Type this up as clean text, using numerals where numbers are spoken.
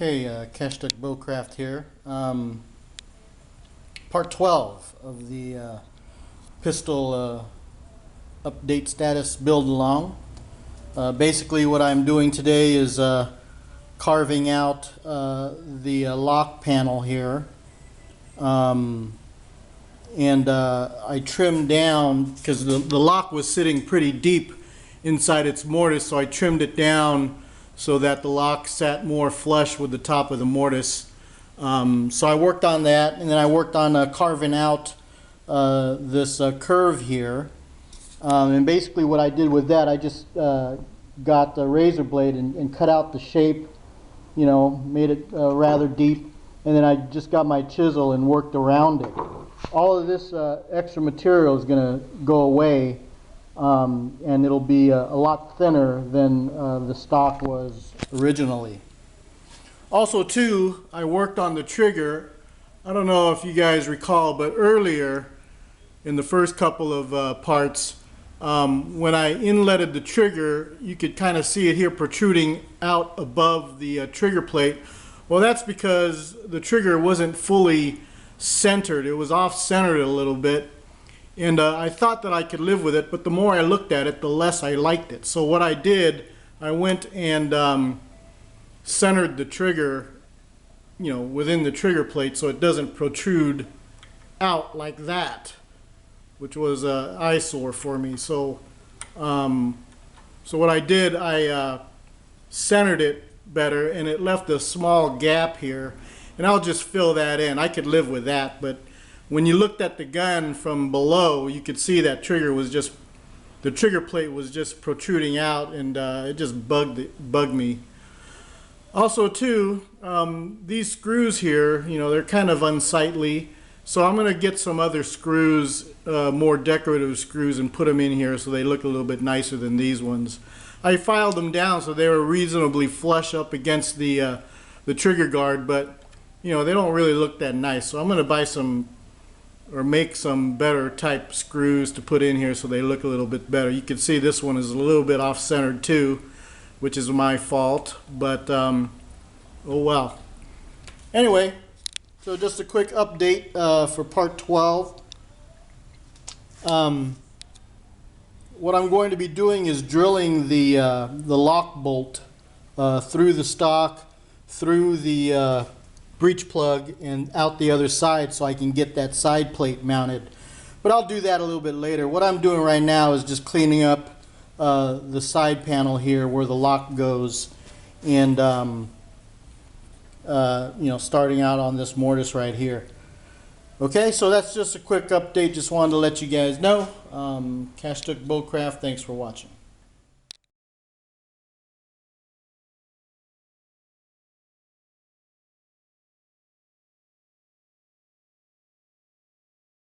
Okay, Cashtuck Bowcraft here. Part 12 of the pistol update status build along. Basically what I'm doing today is carving out the lock panel here. I trimmed down because the lock was sitting pretty deep inside its mortise, so I trimmed it down so that the lock sat more flush with the top of the mortise. So I worked on that, and then I worked on carving out this curve here. And basically what I did with that, I just got the razor blade and cut out the shape, you know, made it rather deep, and then I just got my chisel and worked around it. All of this extra material is going to go away, and it'll be a lot thinner than the stock was originally. Also too, I worked on the trigger. I don't know if you guys recall, but earlier in the first couple of parts, when I inletted the trigger, you could kind of see it here protruding out above the trigger plate. Well, that's because the trigger wasn't fully centered. It was off-centered a little bit, and I thought that I could live with it, but the more I looked at it, the less I liked it. So what I did, I went and centered the trigger, you know, within the trigger plate so it doesn't protrude out like that, which was an eyesore for me. So so what I did, I centered it better, and it left a small gap here, and I'll just fill that in. I could live with that, but when you looked at the gun from below, you could see that the trigger plate was just protruding out, and it just bugged me. Also too, these screws here, you know, they're kind of unsightly, so I'm going to get some other screws, more decorative screws, and put them in here so they look a little bit nicer than these ones. I filed them down so they were reasonably flush up against the trigger guard, but you know, they don't really look that nice. So I'm going to buy some, or make some better type screws to put in here so they look a little bit better. You can see this one is a little bit off-centered too, which is my fault, but oh well. Anyway, so just a quick update for part 12. What I'm going to be doing is drilling the lock bolt through the stock, through the breech plug, and out the other side so I can get that side plate mounted. But I'll do that a little bit later. What I'm doing right now is just cleaning up the side panel here where the lock goes, and you know, starting out on this mortise right here. Okay, so that's just a quick update. Just wanted to let you guys know. Cashtuck Bowcraft, thanks for watching.